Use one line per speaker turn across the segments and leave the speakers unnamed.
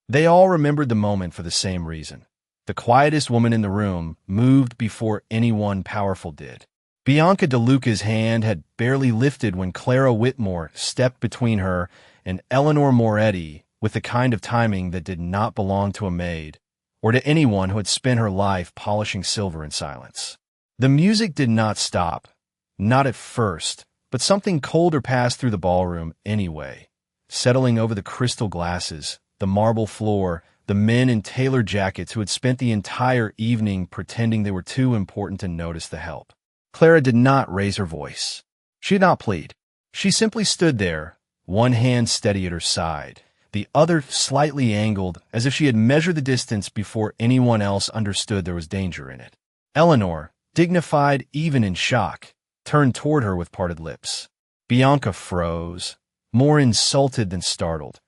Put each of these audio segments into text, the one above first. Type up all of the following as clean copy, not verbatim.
They all remembered the moment for the same reason. The quietest woman in the room moved before anyone powerful did. Bianca DeLuca's hand had barely lifted when Clara Whitmore stepped between her and Eleanor Moretti with the kind of timing that did not belong to a maid or to anyone who had spent her life polishing silver in silence. The music did not stop, not at first, but something colder passed through the ballroom anyway, settling over the crystal glasses, the marble floor, the men in tailored jackets who had spent the entire evening pretending they were too important to notice the help. Clara did not raise her voice. She did not plead. She simply stood there, one hand steady at her side, the other slightly angled as if she had measured the distance before anyone else understood there was danger in it. Eleanor, dignified even in shock, turned toward her with parted lips. Bianca froze, more insulted than startled,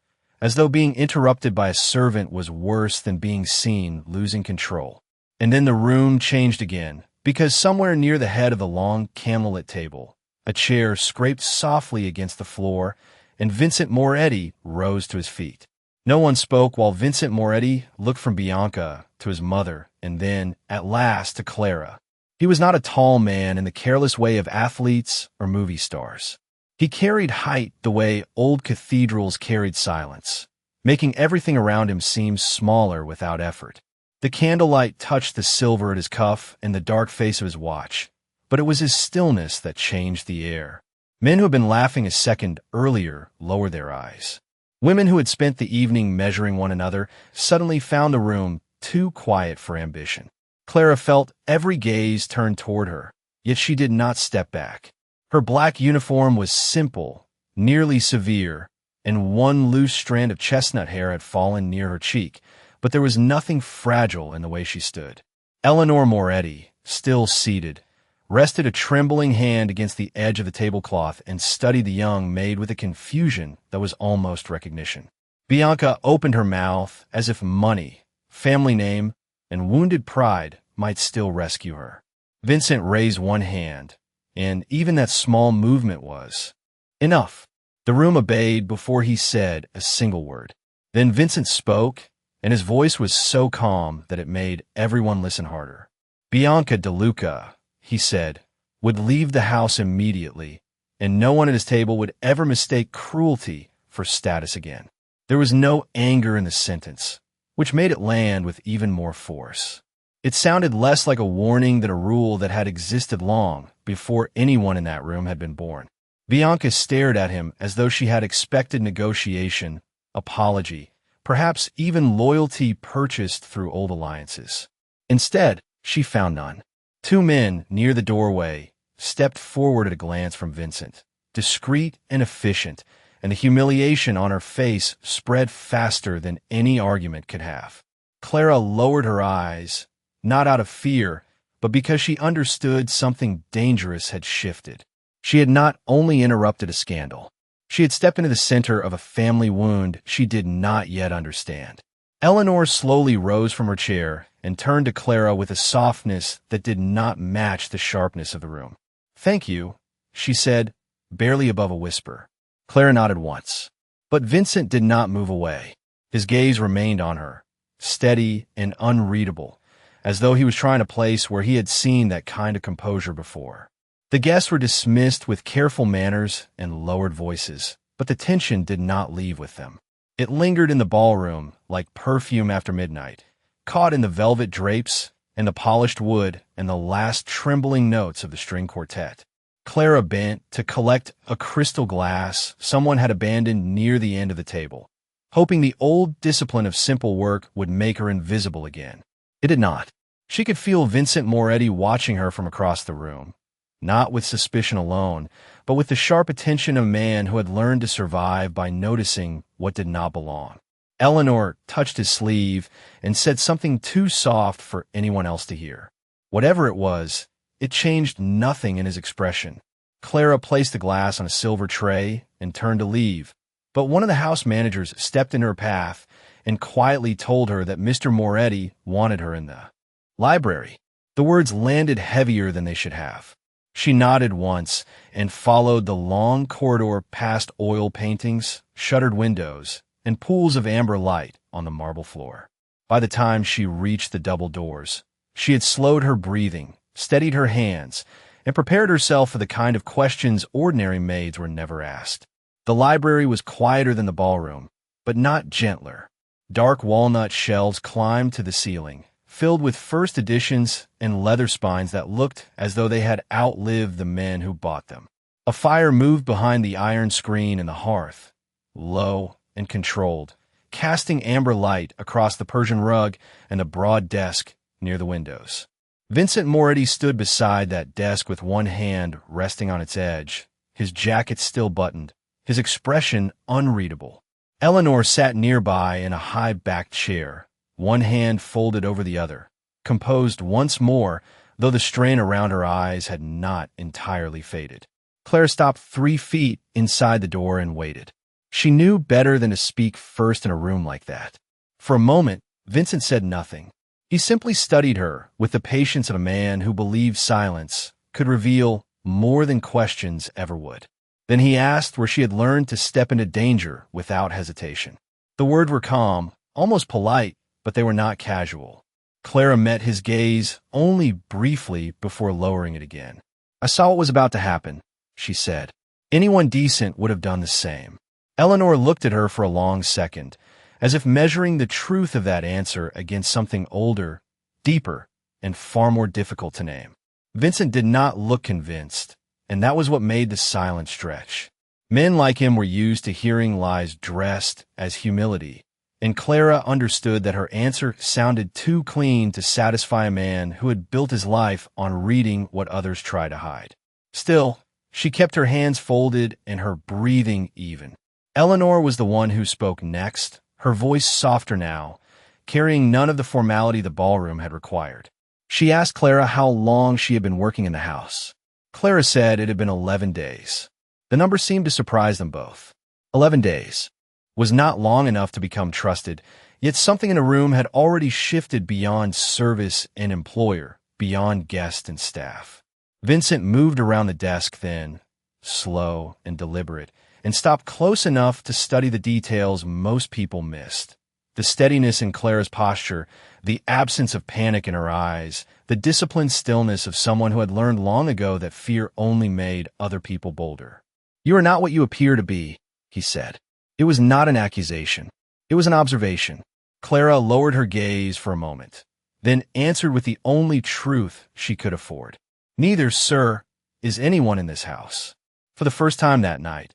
as though being interrupted by a servant was worse than being seen losing control. And then the room changed again, because somewhere near the head of the long candlelit table, a chair scraped softly against the floor, and Vincent Moretti rose to his feet. No one spoke while Vincent Moretti looked from Bianca to his mother, and then, at last, to Clara. He was not a tall man in the careless way of athletes or movie stars. He carried height the way old cathedrals carried silence, making everything around him seem smaller without effort. The candlelight touched the silver at his cuff and the dark face of his watch, but it was his stillness that changed the air. Men who had been laughing a second earlier lowered their eyes. Women who had spent the evening measuring one another suddenly found the room too quiet for ambition. Clara felt every gaze turned toward her, yet she did not step back. Her black uniform was simple, nearly severe, and one loose strand of chestnut hair had fallen near her cheek, but there was nothing fragile in the way she stood. Eleanor Moretti, still seated, rested a trembling hand against the edge of the tablecloth and studied the young maid with a confusion that was almost recognition. Bianca opened her mouth as if money, family name, and wounded pride might still rescue her. Vincent raised one hand, and even that small movement was enough. The room obeyed before he said a single word. Then Vincent spoke, and his voice was so calm that it made everyone listen harder. Bianca DeLuca, he said, would leave the house immediately, and no one at his table would ever mistake cruelty for status again. There was no anger in the sentence, which made it land with even more force. It sounded less like a warning than a rule that had existed long before anyone in that room had been born. Bianca stared at him as though she had expected negotiation, apology, perhaps even loyalty purchased through old alliances. Instead, she found none. Two men near the doorway stepped forward at a glance from Vincent, discreet and efficient, and the humiliation on her face spread faster than any argument could have. Clara lowered her eyes, not out of fear, but because she understood something dangerous had shifted. She had not only interrupted a scandal, she had stepped into the center of a family wound she did not yet understand. Eleanor slowly rose from her chair and turned to Clara with a softness that did not match the sharpness of the room. "Thank you," she said, barely above a whisper. Clara nodded once, but Vincent did not move away. His gaze remained on her, steady and unreadable, as though he was trying a place where he had seen that kind of composure before. The guests were dismissed with careful manners and lowered voices, but the tension did not leave with them. It lingered in the ballroom like perfume after midnight, caught in the velvet drapes and the polished wood and the last trembling notes of the string quartet. Clara bent to collect a crystal glass someone had abandoned near the end of the table, hoping the old discipline of simple work would make her invisible again. It did not. She could feel Vincent Moretti watching her from across the room, not with suspicion alone, but with the sharp attention of a man who had learned to survive by noticing what did not belong. Eleanor touched his sleeve and said something too soft for anyone else to hear. Whatever it was, it changed nothing in his expression. Clara placed the glass on a silver tray and turned to leave, but one of the house managers stepped in her path and quietly told her that Mr. Moretti wanted her in the library. The words landed heavier than they should have. She nodded once and followed the long corridor past oil paintings, shuttered windows, and pools of amber light on the marble floor. By the time she reached the double doors, she had slowed her breathing, steadied her hands, and prepared herself for the kind of questions ordinary maids were never asked. The library was quieter than the ballroom, but not gentler. Dark walnut shelves climbed to the ceiling, filled with first editions and leather spines that looked as though they had outlived the men who bought them. A fire moved behind the iron screen in the hearth, low and controlled, casting amber light across the Persian rug and the broad desk near the windows. Vincent Moretti stood beside that desk with one hand resting on its edge, his jacket still buttoned, his expression unreadable. Eleanor sat nearby in a high-backed chair, one hand folded over the other, composed once more, though the strain around her eyes had not entirely faded. Clara stopped 3 feet inside the door and waited. She knew better than to speak first in a room like that. For a moment, Vincent said nothing. He simply studied her with the patience of a man who believed silence could reveal more than questions ever would. Then he asked where she had learned to step into danger without hesitation. The words were calm, almost polite, but they were not casual. Clara met his gaze only briefly before lowering it again. "I saw what was about to happen," she said. "Anyone decent would have done the same." Eleanor looked at her for a long second, as if measuring the truth of that answer against something older, deeper, and far more difficult to name. Vincent did not look convinced, and that was what made the silence stretch. Men like him were used to hearing lies dressed as humility, and Clara understood that her answer sounded too clean to satisfy a man who had built his life on reading what others try to hide. Still, she kept her hands folded and her breathing even. Eleanor was the one who spoke next, her voice softer now, carrying none of the formality the ballroom had required. She asked Clara how long she had been working in the house. Clara said it had been 11 days. The number seemed to surprise them both. 11 days was not long enough to become trusted, yet something in the room had already shifted beyond service and employer, beyond guest and staff. Vincent moved around the desk then, slow and deliberate, and stopped close enough to study the details most people missed. The steadiness in Clara's posture, the absence of panic in her eyes, the disciplined stillness of someone who had learned long ago that fear only made other people bolder. "You are not what you appear to be," he said. It was not an accusation. It was an observation. Clara lowered her gaze for a moment, then answered with the only truth she could afford. "Neither, sir, is anyone in this house." For the first time that night,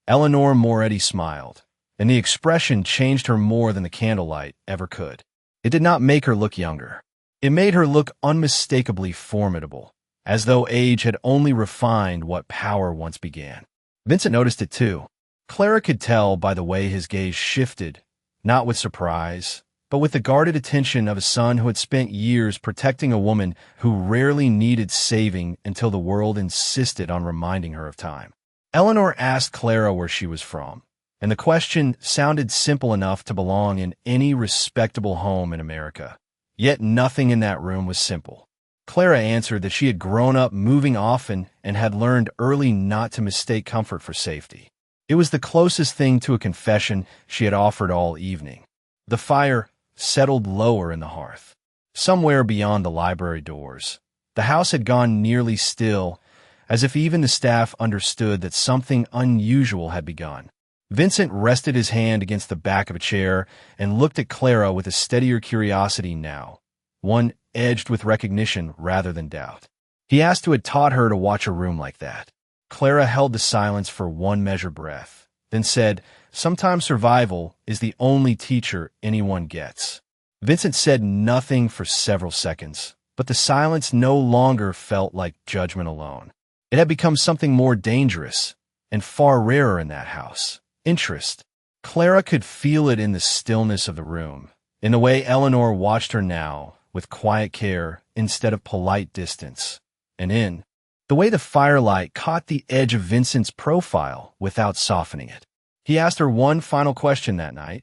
Eleanor Moretti smiled, and the expression changed her more than the candlelight ever could. It did not make her look younger. It made her look unmistakably formidable, as though age had only refined what power once began. Vincent noticed it too. Clara could tell by the way his gaze shifted, not with surprise, but with the guarded attention of a son who had spent years protecting a woman who rarely needed saving until the world insisted on reminding her of time. Eleanor asked Clara where she was from, and the question sounded simple enough to belong in any respectable home in America. Yet nothing in that room was simple. Clara answered that she had grown up moving often and had learned early not to mistake comfort for safety. It was the closest thing to a confession she had offered all evening. The fire settled lower in the hearth, somewhere beyond the library doors. The house had gone nearly still, as if even the staff understood that something unusual had begun. Vincent rested his hand against the back of a chair and looked at Clara with a steadier curiosity now, one edged with recognition rather than doubt. He asked who had taught her to watch a room like that. Clara held the silence for one measured breath, then said, "Sometimes survival is the only teacher anyone gets." Vincent said nothing for several seconds, but the silence no longer felt like judgment alone. It had become something more dangerous and far rarer in that house. Interest. Clara could feel it in the stillness of the room, in the way Eleanor watched her now, with quiet care instead of polite distance, and in the way the firelight caught the edge of Vincent's profile without softening it. He asked her one final question that night,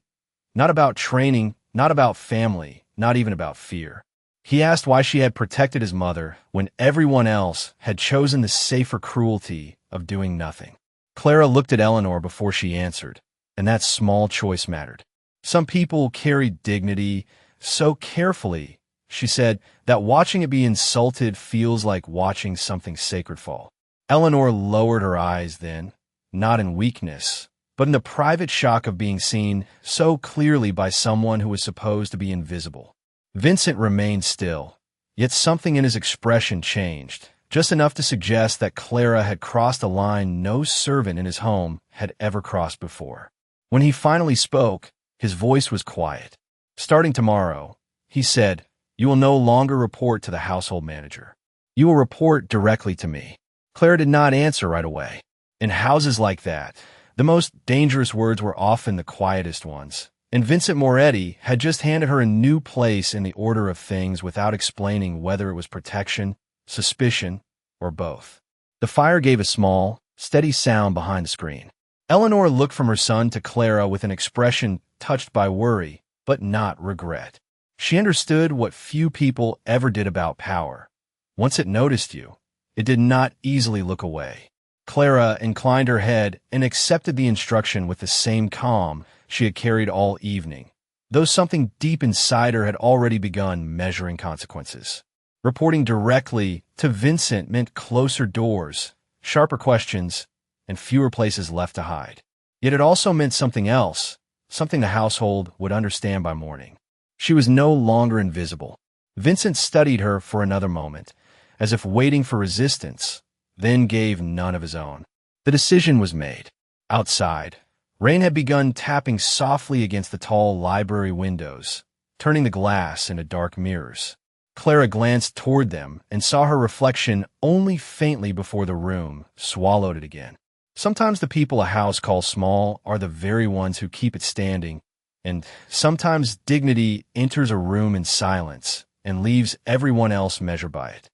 not about training, not about family, not even about fear. He asked why she had protected his mother when everyone else had chosen the safer cruelty of doing nothing. Clara looked at Eleanor before she answered, and that small choice mattered. Some people carry dignity so carefully, she said, that watching it be insulted feels like watching something sacred fall. Eleanor lowered her eyes then, not in weakness, but in the private shock of being seen so clearly by someone who was supposed to be invisible. Vincent remained still, yet something in his expression changed, just enough to suggest that Clara had crossed a line no servant in his home had ever crossed before. When he finally spoke, his voice was quiet. "Starting tomorrow," he said, "you will no longer report to the household manager. You will report directly to me." Clara did not answer right away. In houses like that, the most dangerous words were often the quietest ones, and Vincent Moretti had just handed her a new place in the order of things without explaining whether it was protection, suspicion, or both. The fire gave a small, steady sound behind the screen. Eleanor looked from her son to Clara with an expression touched by worry, but not regret. She understood what few people ever did about power. Once it noticed you, it did not easily look away. Clara inclined her head and accepted the instruction with the same calm she had carried all evening, though something deep inside her had already begun measuring consequences. Reporting directly to Vincent meant closer doors, sharper questions, and fewer places left to hide. Yet it also meant something else, something the household would understand by morning. She was no longer invisible. Vincent studied her for another moment, as if waiting for resistance, then gave none of his own. The decision was made. Outside, rain had begun tapping softly against the tall library windows, turning the glass into dark mirrors. Clara glanced toward them and saw her reflection only faintly before the room swallowed it again. Sometimes the people a house calls small are the very ones who keep it standing, and sometimes dignity enters a room in silence and leaves everyone else measured by it.